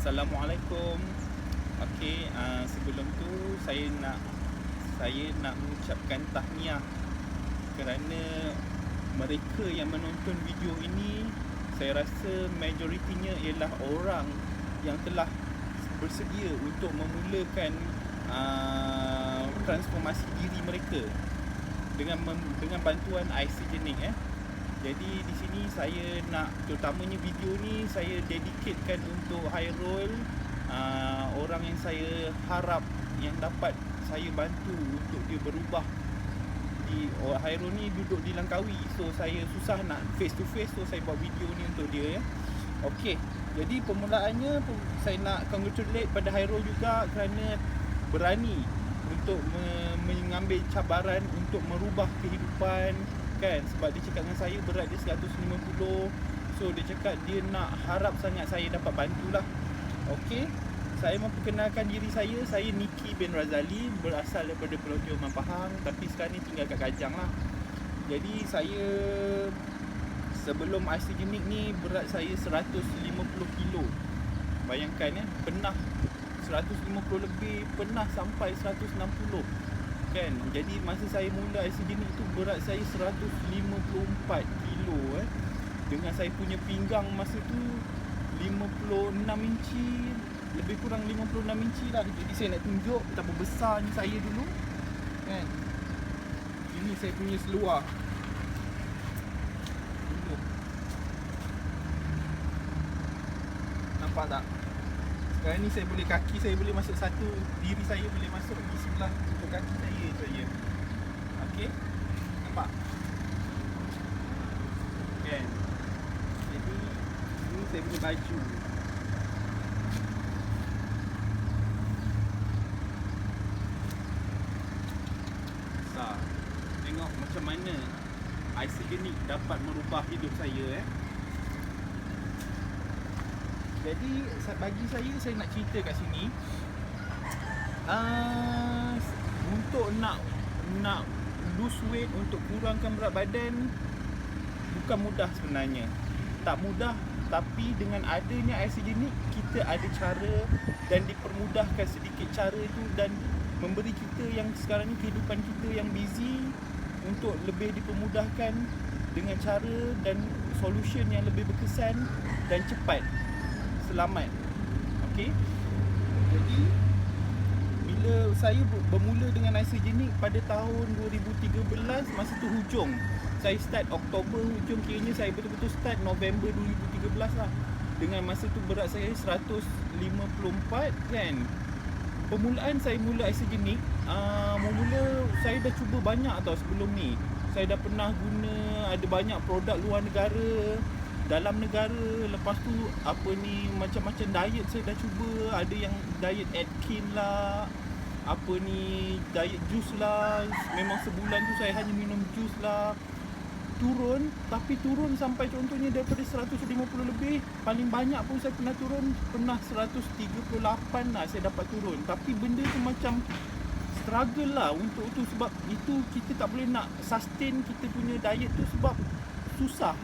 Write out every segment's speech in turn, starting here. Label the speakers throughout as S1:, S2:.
S1: Assalamualaikum. Okey, sebelum tu saya nak mengucapkan tahniah kerana mereka yang menonton video ini, saya rasa majoritinya ialah orang yang telah bersedia untuk memulakan transformasi diri mereka dengan bantuan Isagenix. Jadi di sini saya nak, terutamanya video ni saya dedicatkan untuk Hairul, orang yang saya harap yang dapat saya bantu untuk dia berubah. Hairul ni duduk di Langkawi, so saya susah nak face to face, so saya buat video ni untuk dia. Okey, jadi permulaannya saya nak congratulate pada Hairul juga kerana berani untuk mengambil cabaran untuk merubah kehidupan kan. Sebab dia cakap dengan saya berat dia 150, so dia cakap dia nak harap sangat saya dapat bantulah. Okey, saya memperkenalkan diri saya Niki bin Razali, berasal daripada Pulau Tioman Pahang, tapi sekarang ni tinggal kat Kajang lah. Jadi saya sebelum Isagenix ni berat saya 150 kilo. Bayangkan pernah 150 lebih, pernah sampai 160 kan. Jadi masa saya mula Isagenix tu berat saya 154 kilo dengan saya punya pinggang masa tu 56 inci, lebih kurang 56 inci lah. Jadi saya nak tunjuk betapa besarnya saya dulu kan. Ini saya punya seluar dulu. Nampak tak? Sekarang ni saya boleh, kaki saya boleh masuk satu, diri saya boleh masuk di sebelah untuk kaki saya. Okey, nampak kan? Jadi ini saya punya baju. Tengok macam mana Isagenix dapat merubah hidup saya. Jadi bagi saya nak cerita kat sini, untuk nak lose weight, untuk kurangkan berat badan bukan mudah sebenarnya. Tak mudah, tapi dengan adanya Isagenix kita ada cara dan dipermudahkan sedikit cara itu, dan memberi kita yang sekarang ni kehidupan kita yang busy untuk lebih dipermudahkan dengan cara dan solution yang lebih berkesan dan cepat, selamat. Okey. Jadi bila saya bermula dengan Isagenix pada tahun 2013, masa tu hujung saya start Oktober, hujung kiranya saya betul-betul start November 2013 lah. Dengan masa tu berat saya 154 kan. Permulaan saya mula Isagenix, mula saya dah cuba banyak tau sebelum ni. Saya dah pernah guna, ada banyak produk luar negara, dalam negara. Lepas tu macam-macam diet saya dah cuba. Ada yang diet Atkins lah, diet juice lah. Memang sebulan tu saya hanya minum juice lah. Turun, tapi turun sampai contohnya daripada 150 lebih, paling banyak pun saya pernah 138 lah saya dapat turun. Tapi benda tu macam struggle lah untuk tu, sebab itu kita tak boleh nak sustain kita punya diet tu sebab susah.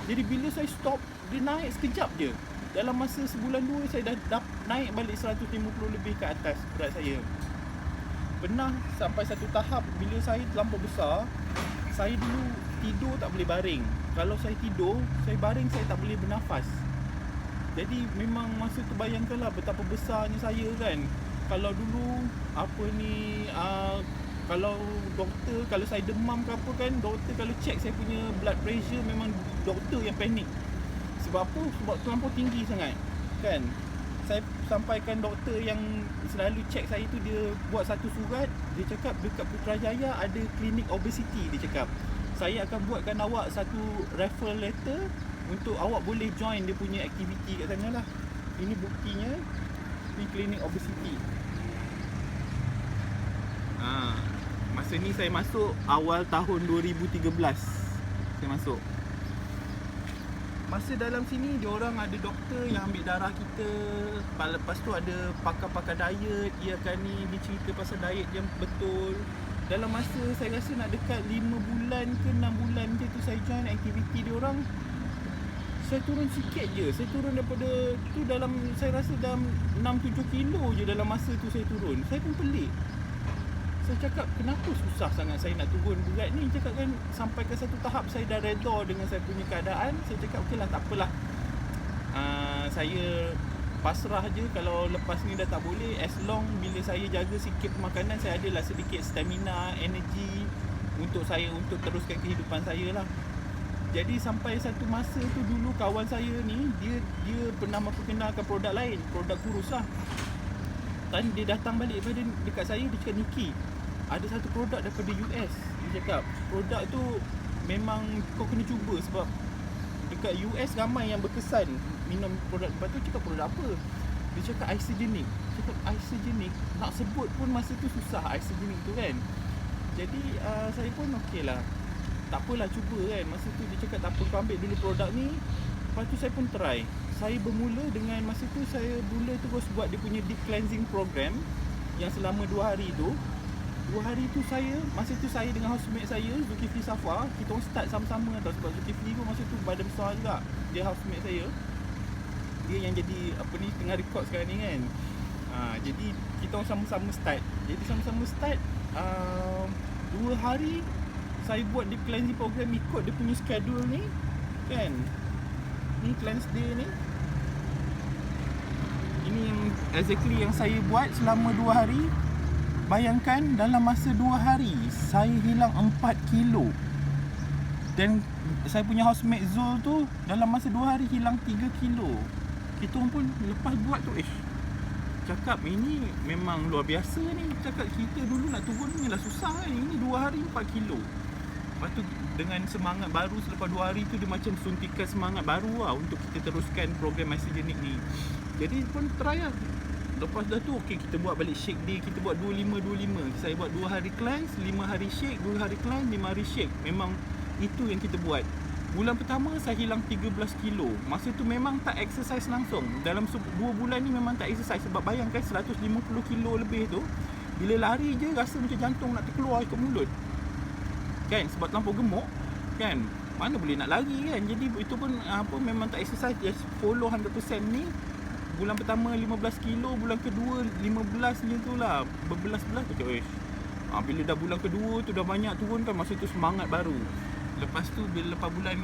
S1: Jadi bila saya stop, dia naik sekejap je. Dalam masa sebulan dua saya dah naik balik 150 lebih ke atas berat saya. Pernah sampai satu tahap bila saya terlampau besar, saya dulu tidur tak boleh baring. Kalau saya tidur, saya baring, saya tak boleh bernafas. Jadi memang masa tu bayangkanlah betapa besarnya saya kan. Kalau dulu kalau doktor, kalau saya demam ke apa kan, doktor kalau check saya punya blood pressure, memang doktor yang panik. Sebab apa? Sebab terlampau tinggi sangat kan. Saya sampaikan doktor yang selalu check saya tu, dia buat satu surat. Dia cakap dekat Putrajaya ada klinik obesity. Dia cakap saya akan buatkan awak satu referral letter untuk awak boleh join dia punya aktiviti kat sana lah. Ini buktinya, ni klinik obesity. Masa ni saya masuk awal tahun 2013 saya masuk. Masa dalam sini diorang ada doktor yang ambil darah kita. Lepas tu ada pakar-pakar diet, dia cerita pasal diet yang betul. Dalam masa saya rasa nak dekat 5 bulan ke 6 bulan je tu saya join aktiviti diorang. saya turun sikit je. Saya turun daripada tu dalam, saya rasa dalam 6-7 kilo je dalam masa tu saya turun. Saya pun pelik. Saya cakap, kenapa susah sangat saya nak turun berat ni? Cakap kan sampai ke satu tahap saya dah redha dengan saya punya keadaan. Saya cakap okeylah, tak apalah. Saya pasrah je kalau lepas ni dah tak boleh. As long bila saya jaga sikit makanan, saya adalah sedikit stamina, energy untuk saya untuk teruskan kehidupan saya lah. Jadi sampai satu masa tu dulu kawan saya ni, dia pernah aku kenalkan produk lain, produk kurus lah. Dan dia datang balik dekat saya, dia cakap, Niki, ada satu produk daripada US. Dia cakap produk tu memang kau kena cuba sebab dekat US ramai yang berkesan minum produk. Lepas tu cakap produk apa? Dia cakap Isagenix. Cakap Isagenix, nak sebut pun masa tu susah Isagenix tu kan. Jadi saya pun okey lah, tak apalah, cuba kan. Masa tu dia cakap tak apa, kau ambil dulu produk ni. Lepas tu saya pun try. Saya bermula dengan masa tu saya mula terus buat dia punya deep cleansing program yang selama 2 hari tu. 2 hari tu saya, masa tu saya dengan housemate saya, Zulkifli Safar, kita orang start sama-sama tau. Sebab Zulkifli tu masa tu badan besar juga. Dia housemate saya. Dia yang jadi apa ni, tengah record sekarang ni kan. Jadi kita orang sama-sama start. Jadi sama-sama start 2 hari saya buat deep cleansing program ikut dia punya schedule ni kan. Ni cleanse day ni. Ini yang exactly yang saya buat selama 2 hari. Bayangkan dalam masa 2 hari saya hilang 4 kilo. Dan saya punya housemate Zul tu dalam masa 2 hari hilang 3 kilo. Kita orang pun lepas buat tu cakap ini memang luar biasa ni. Cakap kita dulu nak turun ni lah susah kan. Ini 2 hari 4 kilo. Lepas tu dengan semangat baru selepas 2 hari tu, dia macam suntikan semangat baru lah untuk kita teruskan program Isagenix ni. Jadi pun try lah. Lepas dah tu okey, kita buat balik shake day. Kita buat 25-25. Saya buat 2 hari cleanse, 5 hari shake, 2 hari cleanse, 5 hari shake. Memang itu yang kita buat. Bulan pertama saya hilang 13 kilo. Masa tu memang tak exercise langsung. Dalam 2 bulan ni memang tak exercise. Sebab bayangkan 150 kilo lebih tu, bila lari je rasa macam jantung nak terkeluar ke mulut kan, sebab terlampau gemuk kan, mana boleh nak lari kan. Jadi itu pun memang tak exercise. Just follow 100% ni. Bulan pertama 15 kilo, bulan kedua 15 macam tu lah, berbelas-belas macam bila dah bulan kedua tu dah banyak turun kan. Masa tu semangat baru. Lepas tu bila lepas bulan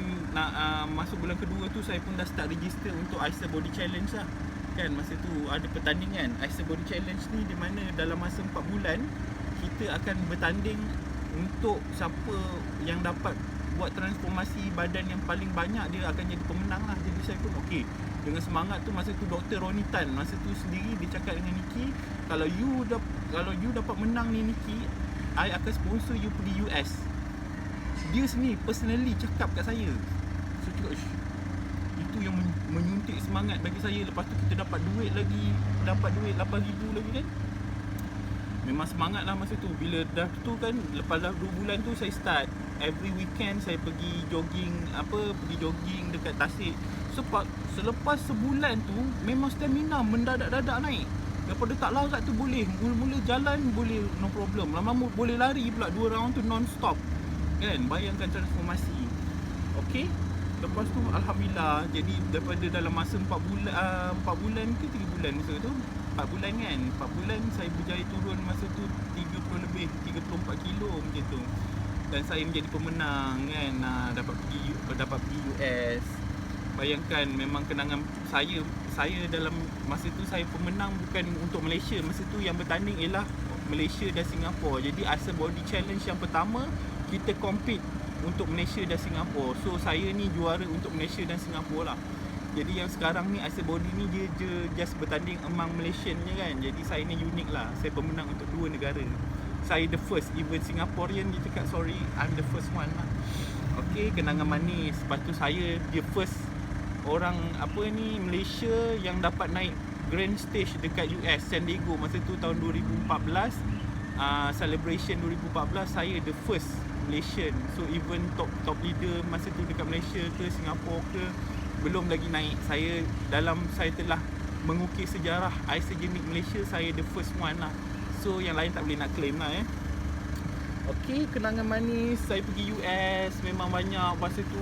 S1: masuk bulan kedua tu, saya pun dah start register untuk Aister Body Challenge lah kan. Masa tu ada pertandingan Aister Body Challenge ni, di mana dalam masa 4 bulan kita akan bertanding untuk siapa yang dapat buat transformasi badan yang paling banyak, dia akan jadi pemenang lah. Jadi saya pun okey. Dengan semangat tu, masa tu Dr. Ronnie Tan masa tu sendiri dia cakap dengan Niki, kalau you dapat menang ni Niki, I akan sponsor you pergi US. Dia sendiri personally cakap kat saya. So cakap, itu yang menyuntik semangat bagi saya. Lepas tu kita dapat duit 8,000 lagi kan. Memang semangat lah masa tu. Bila dah tu kan, lepas dah 2 bulan tu saya start every weekend saya pergi jogging dekat Tasik. Sebab selepas sebulan tu memang stamina mendadak-dadak naik. Daripada tak larat tu boleh, mula-mula jalan boleh no problem, lama-lama boleh lari pula 2 round tu non-stop kan. Bayangkan transformasi. Okey. Lepas tu alhamdulillah, jadi daripada dalam masa 4 bulan ke 3 bulan masa tu, 4 bulan kan, 4 bulan saya berjaya turun masa tu 34 kilo macam tu. Dan saya menjadi pemenang kan, dapat pergi US. Bayangkan memang kenangan saya dalam masa tu, saya pemenang bukan untuk Malaysia. Masa tu yang bertanding ialah Malaysia dan Singapura. Jadi Aister Body Challenge yang pertama kita compete untuk Malaysia dan Singapura. So saya ni juara untuk Malaysia dan Singapura lah. Jadi yang sekarang ni Aister Body ni dia just bertanding among Malaysian je kan. Jadi saya ni unik lah. Saya pemenang untuk 2 negara. Saya the first. Even Singaporean dia cakap sorry, I'm the first one lah. Okay, kenangan manis. Lepas tu saya dia first orang Malaysia yang dapat naik grand stage dekat US, San Diego. Masa tu tahun 2014, celebration 2014, saya the first Malaysian. So even top leader masa tu dekat Malaysia ke Singapura ke belum lagi naik. Saya telah mengukir sejarah Isagenix Malaysia. Saya the first one lah. So yang lain tak boleh nak claim lah Okay, kenangan manis. Saya pergi US memang banyak. Masa tu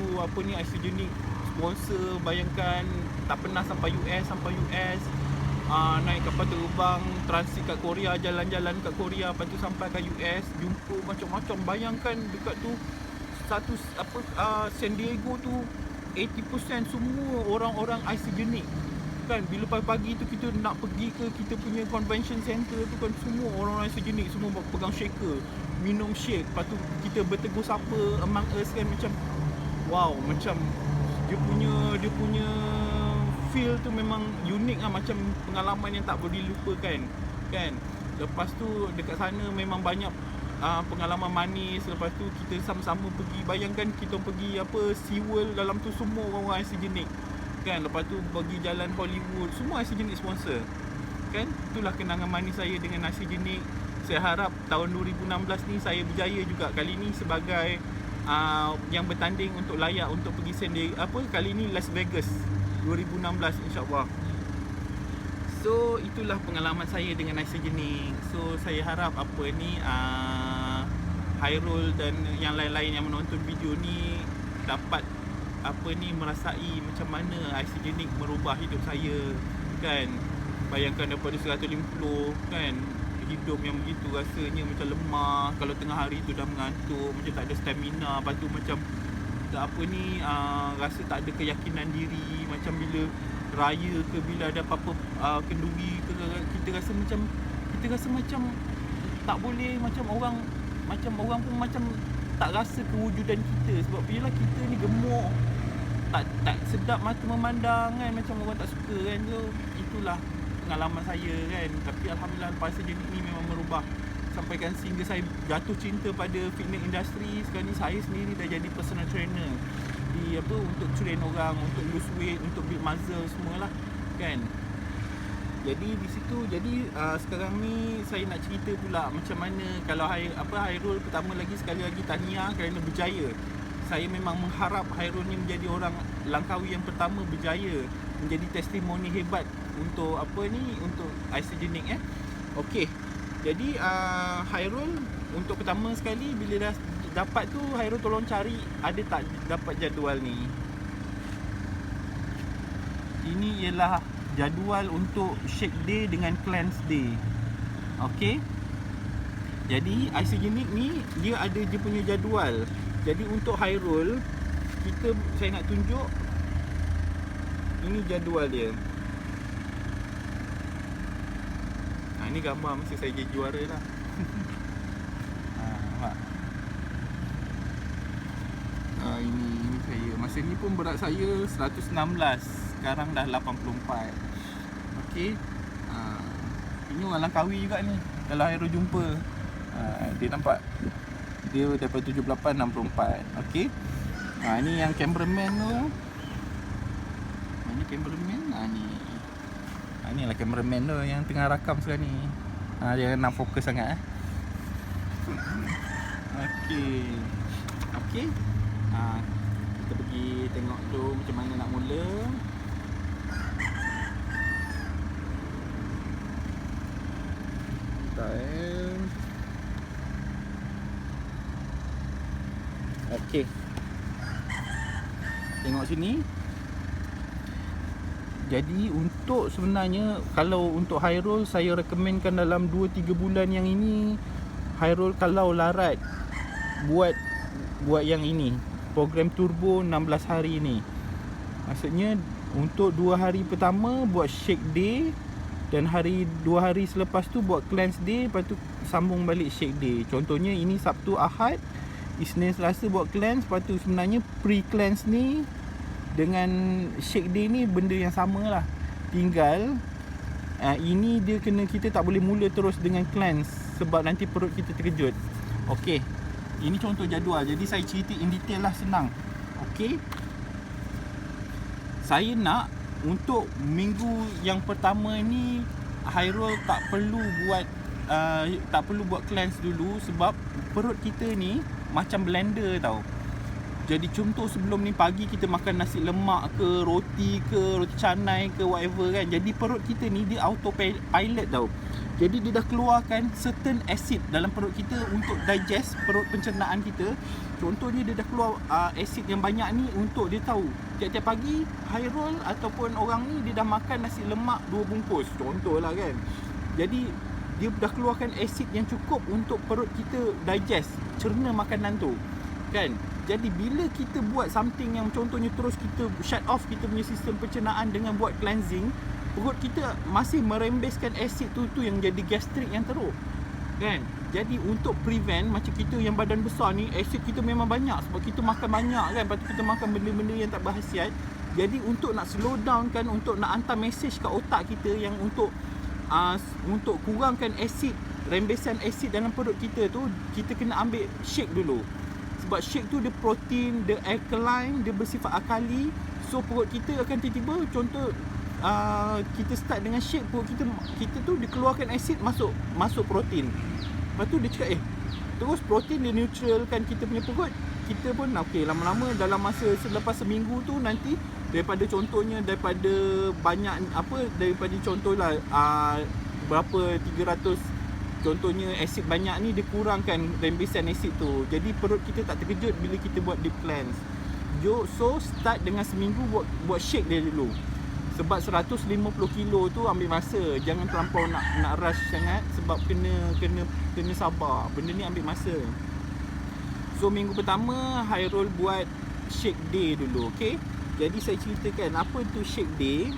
S1: Isagenix sponsor. Bayangkan tak pernah sampai US, naik kapal terbang transit kat Korea, jalan-jalan kat Korea, lepas tu sampai kat US, jumpa macam-macam. Bayangkan dekat tu San Diego tu 80% semua orang-orang isogenik kan. Bila pagi-pagi tu kita nak pergi ke kita punya convention center tu kan, semua orang-orang isogenik, semua pegang shaker, minum shake. Lepas tu kita bertegur sapa among us kan, macam wow, macam dia punya feel tu memang unik lah, macam pengalaman yang tak boleh dilupakan kan. Lepas tu dekat sana memang banyak pengalaman manis. Lepas tu kita sama-sama pergi, bayangkan kita pergi SeaWorld, dalam tu semua orang-orang isogenik kan. Lepas tu pergi jalan Hollywood, semua isogenik sponsor kan. Itulah kenangan manis saya dengan isogenik. Saya harap tahun 2016 ni saya berjaya juga kali ni sebagai yang bertanding untuk layak untuk pergi San Diego, kali ni Las Vegas 2016 insyaAllah. So itulah pengalaman saya dengan isogenik. So saya harap Hairul dan yang lain-lain yang menonton video ni dapat merasai macam mana isogenik merubah hidup saya kan. Bayangkan daripada 150 kan, hidup yang begitu rasanya macam lemah, kalau tengah hari tu dah mengantuk, macam tak ada stamina. Lepas tu macam rasa tak ada keyakinan diri. Macam bila raya ke, bila ada apa-apa kenduri ke, kita rasa macam tak boleh, macam orang pun macam tak rasa kewujudan kita. Sebab bila kita ni gemuk, tak sedap mata memandang kan, macam orang tak suka kan. So itulah pengalaman saya kan. Tapi alhamdulillah lepas isogenik ni memang merubah sampaikan sehingga saya jatuh cinta pada fitness industry. Sekarang ni saya sendiri dah jadi personal trainer untuk train orang, untuk lose weight, untuk build muscle semualah kan. Jadi di situ, sekarang ni saya nak cerita pula macam mana kalau Hairul. Pertama lagi, sekali lagi tahniah kerana berjaya. Saya memang mengharap Hairul ni menjadi orang Langkawi yang pertama berjaya, menjadi testimoni hebat untuk untuk isogenik Okey. Jadi Hairul, untuk pertama sekali bila dah dapat tu, Hairul tolong cari ada tak dapat jadual ni. Ini ialah jadual untuk shake day dengan cleanse day. Okey. Jadi isogenik ni dia ada dia punya jadual. Jadi untuk Hairul, saya nak tunjuk ini jadual dia. Ini gambar masa saya jadi juara lah. Nampak? Ini saya. Masa ni pun berat saya 116. Sekarang dah 84. Okey. Ini orang Langkawi juga ni. Kalau Hairul jumpa, dia nampak, dia daripada 78 64. Okey. Ni yang cameraman tu. Ini cameraman. Ni lah cameraman tu yang tengah rakam sekarang ni. Dia nak fokus sangat Okey. Kita pergi tengok tu macam mana nak mula. Okey. Tengok sini. Jadi untuk sebenarnya kalau untuk Hairul, saya rekomenkan dalam 2-3 bulan yang ini, Hairul kalau larat buat yang ini, program turbo 16 hari ni. Maksudnya untuk 2 hari pertama buat shake day, dan 2 hari selepas tu buat cleanse day, lepas tu sambung balik shake day. Contohnya ini Sabtu Ahad, Isnin Selasa buat cleanse. Lepas tu sebenarnya pre-cleanse ni dengan shake day ni benda yang sama lah. Tinggal ini dia kita tak boleh mula terus dengan cleanse, sebab nanti perut kita terkejut. Okey. Ini contoh jadual. Jadi saya cerita in detail lah, senang. Okey. Saya nak untuk minggu yang pertama ni Hairul tak perlu buat cleanse dulu, sebab perut kita ni macam blender tau. Jadi contoh sebelum ni pagi kita makan nasi lemak ke, roti canai ke, whatever kan. Jadi perut kita ni dia autopilot tau. Jadi dia dah keluarkan certain acid dalam perut kita untuk digest perut pencernaan kita. Contohnya dia dah keluar acid yang banyak ni untuk dia tahu tiap-tiap pagi Hairul ataupun orang ni dia dah makan nasi lemak 2 bungkus. Contohlah kan. Jadi dia dah keluarkan acid yang cukup untuk perut kita digest, cerna makanan tu. Kan? Jadi bila kita buat something yang contohnya terus kita shut off kita punya sistem pencernaan dengan buat cleansing, perut kita masih merembeskan acid tu yang jadi gastrik yang teruk. Kan? Jadi untuk prevent macam kita yang badan besar ni, acid kita memang banyak sebab kita makan banyak kan, lepas tu kita makan benda-benda yang tak berkhasiat. Jadi untuk nak slow down kan, untuk nak hantar message ke otak kita yang untuk kurangkan acid, rembesan acid dalam perut kita tu, kita kena ambil shake dulu. Sebab shake tu dia protein, dia alkaline, dia bersifat akali. So perut kita akan tiba-tiba, contoh kita start dengan shake, perut kita tu dikeluarkan acid, masuk protein. Lepas tu dia cakap terus protein dia neutralkan kita punya perut. Kita pun okey, lama-lama dalam masa selepas seminggu tu nanti daripada contohnya daripada contohlah berapa 300 contohnya asid banyak ni dia kurangkan rembesan asid tu. Jadi perut kita tak terkejut bila kita buat deep cleanse. So start dengan seminggu buat shake dia dulu. Sebab 150 kilo tu ambil masa. Jangan terlampau nak rush sangat sebab kena sabar. Benda ni ambil masa. So minggu pertama Hairul buat shake day dulu, okey? Jadi saya ceritakan apa tu shake day.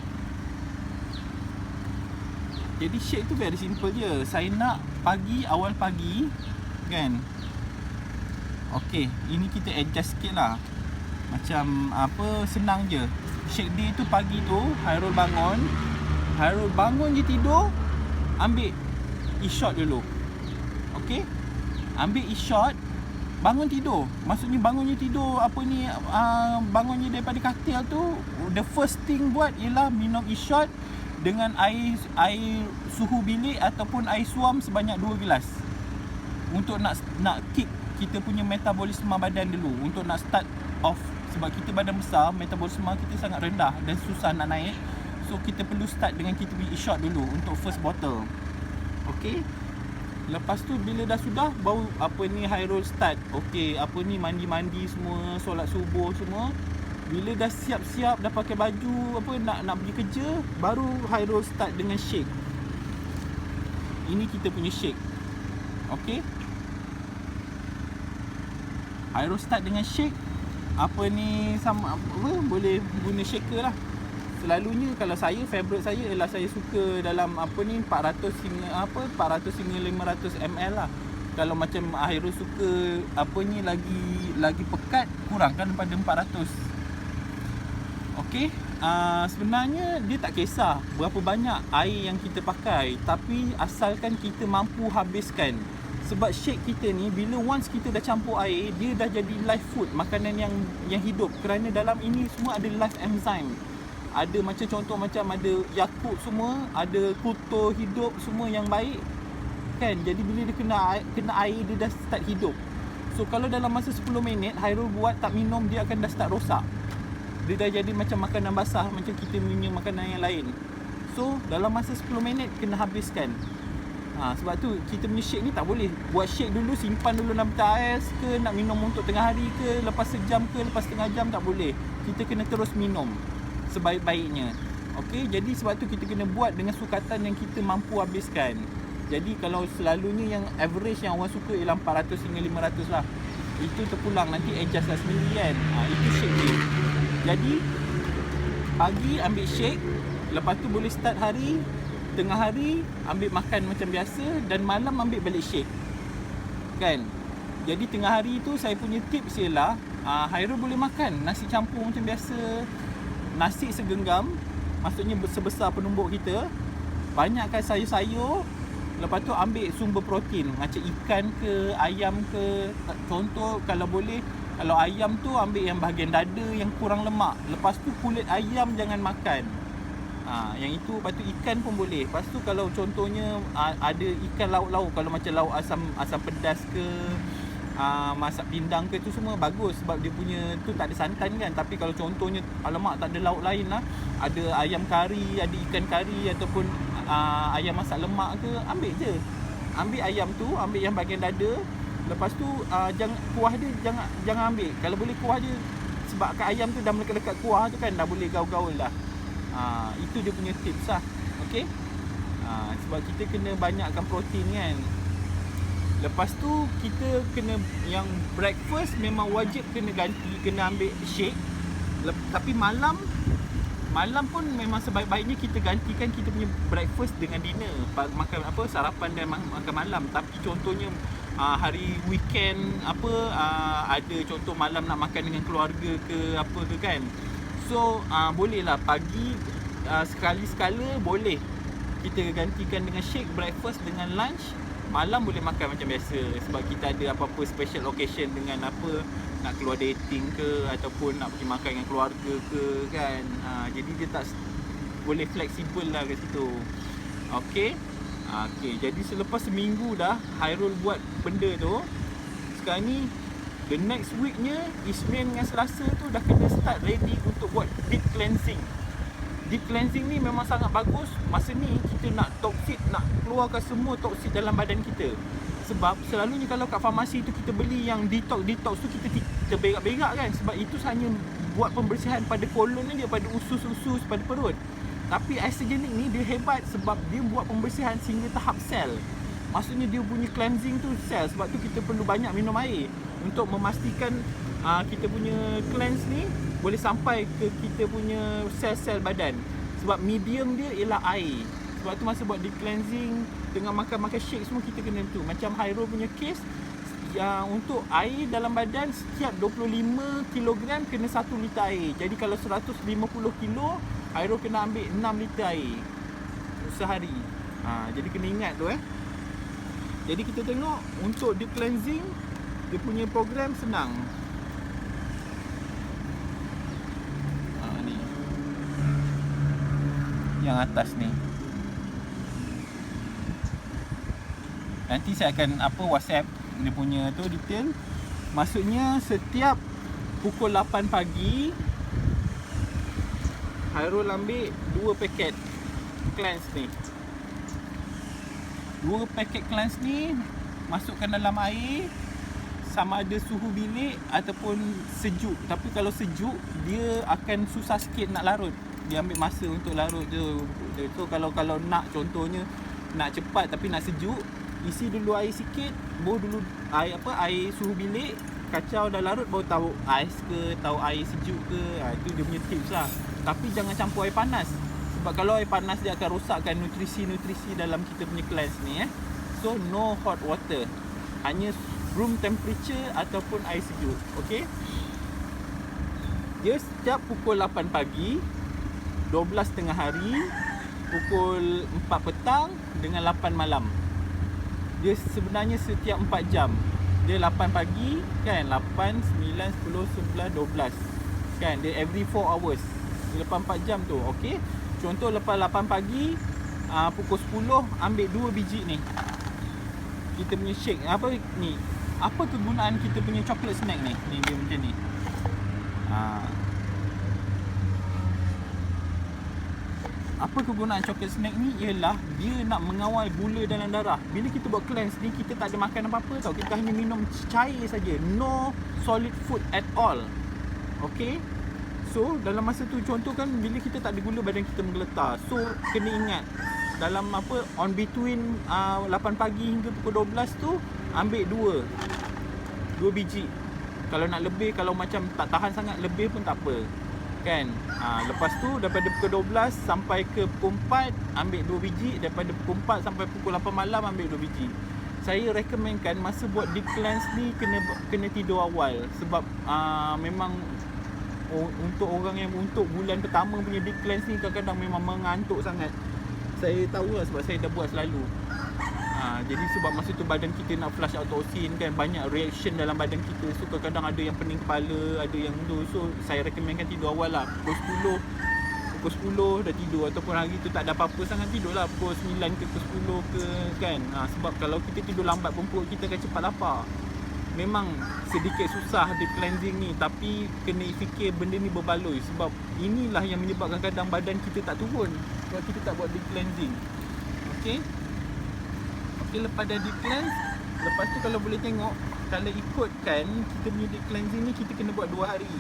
S1: Jadi shake tu very simple je. Saya nak awal pagi kan. Okey, ini kita adjust sikit lah. Macam senang je. Shake day tu pagi tu Hairul bangun je tidur, ambil e-shot dulu. Okey? Ambil e-shot, bangun tidur. Maksudnya bangun je tidur bangun je daripada katil tu, the first thing buat ialah minum e-shot dengan air suhu bilik ataupun air suam sebanyak 2 gelas. Untuk nak kick kita punya metabolisme badan dulu, untuk nak start off. Sebab kita badan besar, metabolisme kita sangat rendah dan susah nak naik. So kita perlu start dengan kita punya e-shot dulu untuk first bottle. Okey. Lepas tu bila dah sudah, baru Hairul start. Okey, mandi-mandi semua, solat subuh semua. Bila dah siap-siap, dah pakai baju nak pergi kerja, baru Hairul start dengan shake. Ini kita punya shake. Okey. Hairul start dengan shake. Boleh guna shaker lah. Selalunya kalau favorite saya ialah saya suka dalam 400 hingga 500 ml lah. Kalau macam Hairul suka lagi pekat, kurangkan daripada 400. Okey, sebenarnya dia tak kisah berapa banyak air yang kita pakai, tapi asalkan kita mampu habiskan. Sebab shake kita ni, bila once kita dah campur air, dia dah jadi live food, makanan yang hidup. Kerana dalam ini semua ada live enzyme. Ada macam ada Yakult semua, ada kultur hidup semua yang baik kan. Jadi bila dia kena air, dia dah start hidup. So kalau dalam masa 10 minit Hairul buat tak minum, dia akan dah start rosak. Dia dah jadi macam makanan basah, macam kita minum makanan yang lain. So dalam masa 10 minit kena habiskan. Sebab tu kita punya shake ni tak boleh buat shake dulu, simpan dulu dalam peti ais ke, nak minum untuk tengah hari ke, lepas sejam ke, lepas setengah jam, tak boleh. Kita kena terus minum sebaik-baiknya. Okey, jadi sebab tu kita kena buat dengan sukatan yang kita mampu habiskan. Jadi kalau selalunya yang average yang orang suka ialah 400 hingga 500 lah. Itu terpulang, nanti adjust lah sendiri kan. Itu shake dia. Jadi pagi ambil shake, lepas tu boleh start hari. Tengah hari ambil makan macam biasa, dan malam ambil balik shake kan. Jadi tengah hari tu saya punya tips ialah Hairul boleh makan nasi campur macam biasa. Nasi segenggam, maksudnya sebesar penumbuk kita. Banyakkan sayur-sayur. Lepas tu ambil sumber protein, macam ikan ke, ayam ke. Contoh kalau boleh, kalau ayam tu ambil yang bahagian dada yang kurang lemak. Lepas tu kulit ayam jangan makan. Yang itu. Lepas tu ikan pun boleh. Lepas tu kalau contohnya ada ikan lauk-lauk, kalau macam lauk asam pedas ke, masak pindang ke tu semua bagus sebab dia punya tu tak ada santan kan. Tapi kalau contohnya alamak tak ada lauk lain lah, ada ayam kari, ada ikan kari ataupun ayam masak lemak ke, ambil je. Ambil ayam tu, ambil yang bahagian dada. Lepas tu jangan kuah dia jangan ambil. Kalau boleh kuah dia, sebab kat ayam tu dah melekat-lekat kuah tu kan, dah boleh gaul-gaul lah. Itu dia punya tips lah. Okay. Sebab kita kena banyakkan protein kan. Lepas tu kita kena, yang breakfast memang wajib kena ganti, kena ambil shake. Tapi malam pun memang sebaik-baiknya kita gantikan kita punya breakfast dengan dinner, makan apa, sarapan dan makan malam. Tapi contohnya hari weekend ada contoh malam nak makan dengan keluarga ke apa ke kan. So boleh lah pagi sekali-sekala boleh kita gantikan dengan shake breakfast dengan lunch. Malam boleh makan macam biasa sebab kita ada apa-apa special occasion dengan apa, nak keluar dating ke ataupun nak pergi makan dengan keluarga ke kan. Jadi dia tak boleh fleksibel lah kat situ. Okay. Jadi selepas seminggu dah Hairul buat benda tu, sekarang ni the next weeknya Isnin dengan Selasa tu dah kena start ready untuk buat deep cleansing. Deep cleansing ni memang sangat bagus. Masa ni kita nak toxic, nak keluarkan semua toxic dalam badan kita. Sebab selalunya kalau kat farmasi tu kita beli yang detox tu kita terberak-berak kan. Sebab itu hanya buat pembersihan pada kolon je, pada usus-usus, pada perut. Tapi Isagenix ni dia hebat sebab dia buat pembersihan sehingga tahap sel. Maksudnya dia punya cleansing tu sel. Sebab tu kita perlu banyak minum air untuk memastikan kita punya cleanse ni boleh sampai ke kita punya sel-sel badan. Sebab medium dia ialah air. Sebab tu masa buat deep cleansing dengan makan-makan shake semua kita kena tu. Macam Hairul punya case, yang untuk air dalam badan setiap 25 kg kena 1 liter air. Jadi kalau 150 kilo, Hairul kena ambil 6 liter air sehari. Jadi kena ingat tu Jadi kita tengok untuk deep cleansing, dia punya program senang. Ni yang atas ni, nanti saya akan WhatsApp dia punya tu detail. Maksudnya setiap pukul 8 pagi Hairul ambil 2 paket cleanse ni. 2 paket cleanse ni masukkan dalam air, sama ada suhu bilik ataupun sejuk. Tapi kalau sejuk dia akan susah sikit nak larut. Dia ambil masa untuk larut je. So kalau nak contohnya nak cepat tapi nak sejuk, isi dulu air sikit, bawa dulu air suhu bilik, kacau dah larut baru tahu ais ke, tahu air sejuk ke. Itu dia punya tips lah. Tapi jangan campur air panas. Sebab kalau air panas dia akan rosakkan nutrisi-nutrisi dalam kita punya cleanse ni So no hot water. Hanya room temperature ataupun air sejuk. Okay. Dia setiap pukul 8 pagi, 12 tengah hari, pukul 4 petang dengan 8 malam. Dia sebenarnya setiap 4 jam. Dia 8 pagi kan, 8, 9, 10, 11, 12 kan. Dia every 4 hours. Dia lepas 4 jam tu. Okay. Contoh lepas 8 pagi, pukul 10 ambil 2 biji ni. Kita punya shake. Apa kegunaan kita punya chocolate snack ni? Ni dia macam ni. Apa kegunaan chocolate snack ni? Ialah dia nak mengawal gula dalam darah. Bila kita buat cleanse ni, kita tak ada makan apa-apa tau. Kita hanya minum cair saja. No solid food at all. Okay. So dalam masa tu, contoh kan, bila kita tak ada gula, badan kita menggeletar. So kena ingat, dalam on between 8 pagi hingga pukul 12 tu, ambil 2 biji. Kalau nak lebih, kalau macam tak tahan sangat, lebih pun tak apa kan. Lepas tu daripada pukul 12 sampai ke pukul 4 ambil 2 biji. Daripada pukul 4 sampai pukul 8 malam ambil 2 biji. Saya recommendkan masa buat deep cleanse ni kena tidur awal. Sebab memang untuk orang yang untuk bulan pertama punya deep cleanse ni kadang-kadang memang mengantuk sangat. Saya tahu lah sebab saya dah buat selalu. Jadi sebab masa tu badan kita nak flush out toksin kan, banyak reaction dalam badan kita. So kadang-kadang ada yang pening kepala, ada yang tu. So saya recommendkan tidur awal lah. Pukul 10 dah tidur. Ataupun hari tu tak ada apa-apa sangat, tidur lah pukul 9 ke pukul 10 ke kan. Sebab kalau kita tidur lambat pun perut kita akan cepat lapar. memang sedikit susah deep cleansing ni, tapi kena fikir benda ni berbaloi, sebab inilah yang menyebabkan kadang badan kita tak turun sebab kita tak buat deep cleansing. Okey. Okey, lepas dah deep cleanse, lepas tu kalau boleh tengok, kalau ikutkan kita punya deep cleansing ni kita kena buat 2 hari.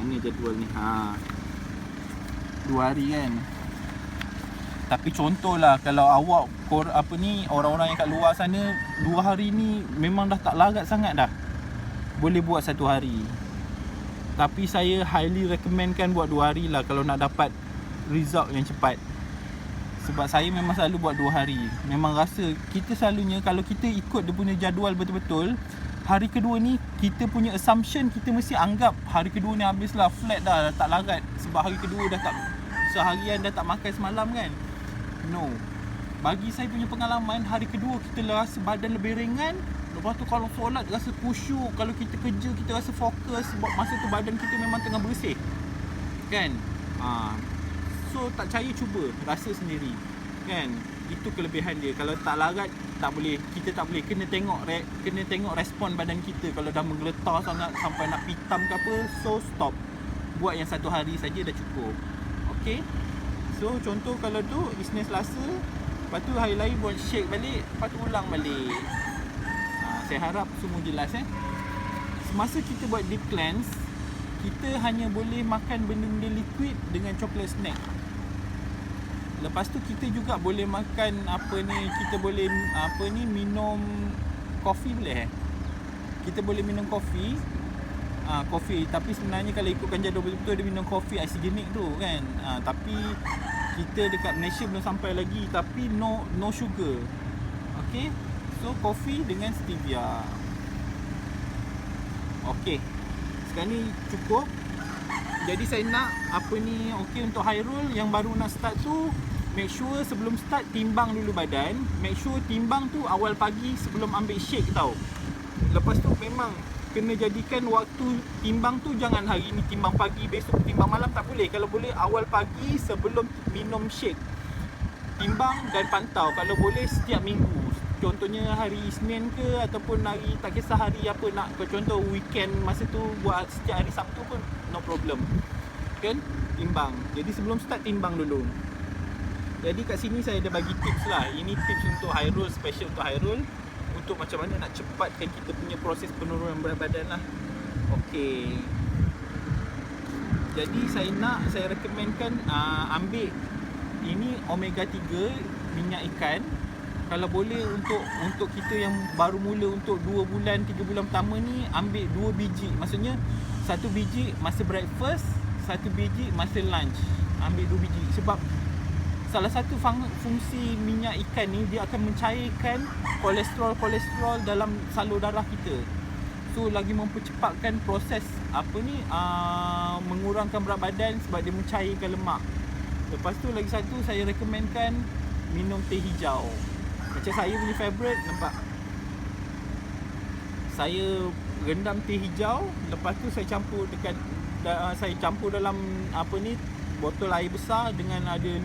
S1: Ni jadual ni. 2 hari kan. Tapi contohlah kalau awak orang-orang yang kat luar sana 2 hari ni memang dah tak larat sangat dah, boleh buat 1 hari. Tapi saya highly recommendkan buat 2 hari lah kalau nak dapat result yang cepat. Sebab saya memang selalu buat 2 hari. Memang rasa kita selalunya kalau kita ikut dia punya jadual betul-betul, hari kedua ni kita punya assumption, kita mesti anggap hari kedua ni habislah, flat dah tak larat. Sebab hari kedua dah tak, seharian dah tak makan semalam kan. No. Bagi saya punya pengalaman, hari kedua kita rasa badan lebih ringan. Lepas tu kalau solat rasa khusyuk, kalau kita kerja kita rasa fokus, sebab masa tu badan kita memang tengah bersih. Kan? So tak percaya cuba, rasa sendiri. Kan? Itu kelebihan dia. Kalau tak larat tak boleh, kita tak boleh, kena tengok respon badan kita. Kalau dah menggeletar sangat sampai nak pitam ke apa, so stop. Buat yang 1 hari saja dah cukup. Okey. So contoh kalau tu Isnin Selasa, lepas tu hari lain buat shake balik, lepas tu ulang balik. Saya harap semua jelas Semasa kita buat deep cleanse, kita hanya boleh makan benda-benda liquid dengan chocolate snack. Lepas tu kita juga boleh makan kita boleh minum kopi boleh Kita boleh minum kopi. Kopi, tapi sebenarnya kalau ikutkan jadual betul-betul dia minum kopi oksigenik tu kan. Tapi kita dekat Malaysia belum sampai lagi, tapi no sugar. Okey. So kopi dengan stevia. Okey. Sekarang ni cukup. Jadi saya nak okey, untuk Hairul yang baru nak start tu, make sure sebelum start timbang dulu badan. Make sure timbang tu awal pagi sebelum ambil shake tau. Lepas tu memang kena jadikan waktu timbang tu, jangan hari ni timbang pagi, besok timbang malam, tak boleh. Kalau boleh awal pagi sebelum minum shake, timbang dan pantau. Kalau boleh setiap minggu. Contohnya hari Isnin ke, ataupun hari, tak kisah hari apa nak, contoh weekend masa tu buat setiap hari Sabtu pun no problem. Kan? Timbang. Jadi sebelum start timbang dulu. Jadi kat sini saya ada bagi tips lah. Ini tips untuk Hairul, special untuk Hairul, untuk macam mana nak cepatkan kita punya proses penurunan berat badan lah. Okey. Jadi saya recommendkan ambil ini omega 3 minyak ikan. Kalau boleh untuk kita yang baru mula, untuk 2 bulan 3 bulan pertama ni, ambil 2 biji. Maksudnya 1 biji masa breakfast, 1 biji masa lunch. Ambil 2 biji sebab salah satu fungsi minyak ikan ni, dia akan mencairkan kolesterol dalam salur darah kita. So lagi mempercepatkan proses mengurangkan berat badan sebab dia mencairkan lemak. Lepas tu lagi satu, saya recommendkan minum teh hijau. Macam saya punya favourite, nampak, saya rendam teh hijau, lepas tu saya campur dalam botol air besar dengan ada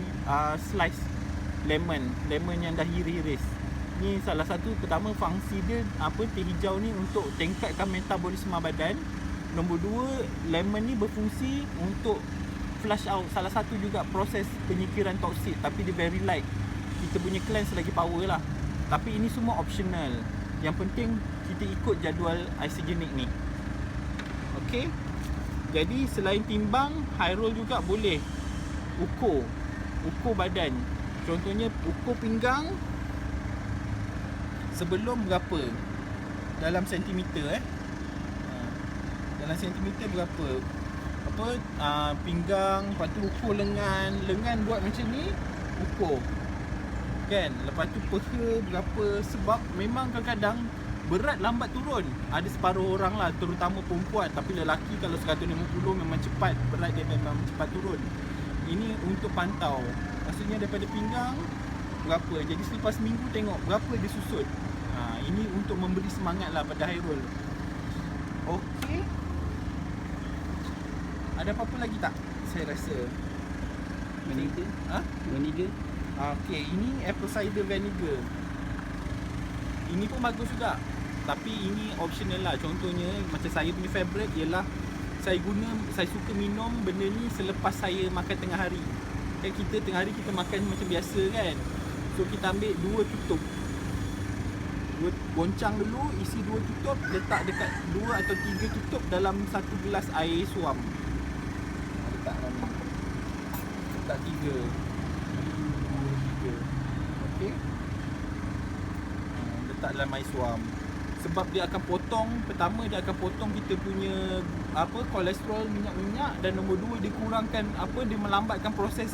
S1: slice lemon yang dah iris. Ni salah satu, pertama fungsi dia teh hijau ni untuk tingkatkan metabolisme badan. Nombor 2, lemon ni berfungsi untuk flush out salah satu juga proses penyikiran toksik, tapi dia very light. Kita punya cleanse lagi power lah. Tapi ini semua optional. Yang penting kita ikut jadual oksigenik ni. Okey. Jadi selain timbang, Hairul juga boleh ukur badan. Contohnya ukur pinggang sebelum berapa, dalam sentimeter dalam sentimeter berapa pinggang. Lepas tu ukur lengan buat macam ni, ukur kan. Lepas tu peha berapa, sebab memang kadang-kadang berat lambat turun. Ada separuh orang lah, terutama perempuan. Tapi lelaki kalau 150 memang cepat, berat dia memang cepat turun. Ini untuk pantau, maksudnya daripada pinggang berapa. Jadi selepas minggu tengok berapa dia susut. Ini untuk memberi semangat lah pada Hairul. Okey. Ada apa-apa lagi tak? Saya rasa
S2: Vanida?
S1: Okay, ini apple cider vinegar. Ini pun bagus juga. Tapi ini optional lah. Contohnya macam saya punya favorite ialah saya suka minum benda ni selepas saya makan tengah hari. Kan kita tengah hari kita makan macam biasa kan. So kita ambil 2 tutup. Goncang dulu, isi 2 tutup, letak dekat 2 atau 3 tutup dalam 1 gelas air suam. Letak dalam ni. Letak 3. 2, 3. Okey. Letak dalam air suam. Sebab dia akan potong, pertama dia akan potong kita punya kolesterol, minyak-minyak, dan nombor 2 dia kurangkan dia melambatkan proses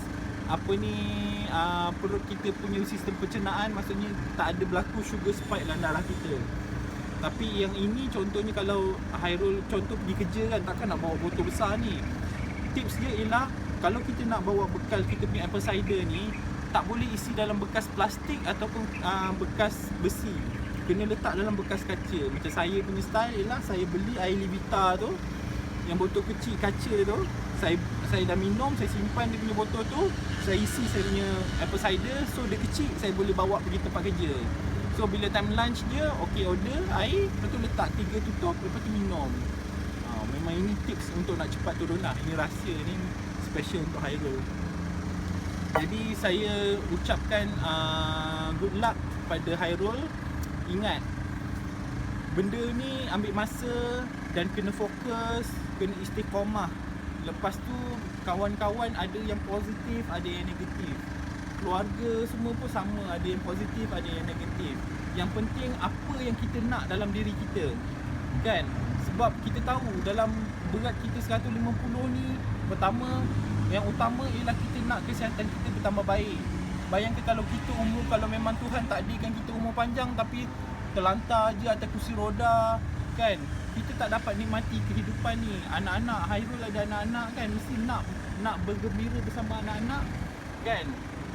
S1: perut kita punya sistem pencernaan, maksudnya tak ada berlaku sugar spike dalam darah kita. Tapi yang ini contohnya kalau Hairul contoh pergi kerja kan, takkan nak bawa botol besar ni. Tips dia ialah kalau kita nak bawa bekal kita punya apple cider ni, tak boleh isi dalam bekas plastik ataupun bekas besi. Kena letak dalam bekas kaca. Macam saya punya style ialah saya beli air Levita tu, yang botol kecil kaca tu. Saya dah minum, saya simpan dia punya botol tu, saya isi saya punya apple cider. So dia kecil, saya boleh bawa pergi tempat kerja. So bila time lunch dia, okey order air, lepas tu letak 3 tutup, lepas tu minum. Memang ini tips untuk nak cepat turun lah. Ini rahsia ni special untuk Hairul. Jadi saya ucapkan good luck pada Hairul. Ingat, benda ni ambil masa dan kena fokus, kena istiqamah. Lepas tu kawan-kawan ada yang positif, ada yang negatif. Keluarga semua pun sama, ada yang positif, ada yang negatif. Yang penting apa yang kita nak dalam diri kita, kan? Sebab kita tahu dalam berat kita 150 ni, pertama yang utama ialah kita nak kesihatan kita bertambah baik. Bayangkan kalau kita kalau memang Tuhan takdirkan kita umur panjang tapi terlantar je atas kursi roda, kan? Kita tak dapat nikmati kehidupan ni. Anak-anak, Hairul ada anak-anak kan, mesti nak bergembira bersama anak-anak, kan?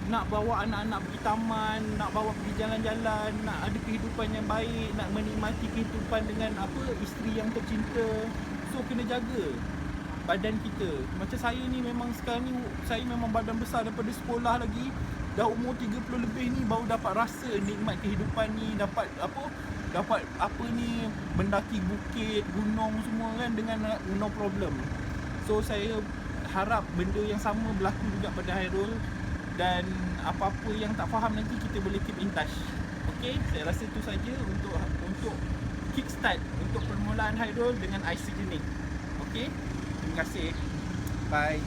S1: Nak bawa anak-anak pergi taman, nak bawa pergi jalan-jalan, nak ada kehidupan yang baik, nak menikmati kehidupan dengan isteri yang tercinta. So kena jaga badan kita. Macam saya ni memang sekarang ni saya memang badan besar daripada sekolah lagi. Dah umur 30 lebih ni baru dapat rasa nikmat kehidupan ni, dapat mendaki bukit, gunung semua kan dengan no problem. So saya harap benda yang sama berlaku juga pada Hairul, dan apa-apa yang tak faham nanti kita boleh keep in touch. Okey, saya rasa itu saja untuk kickstart untuk permulaan Hairul dengan IC Clinic. Okey, terima kasih. Bye.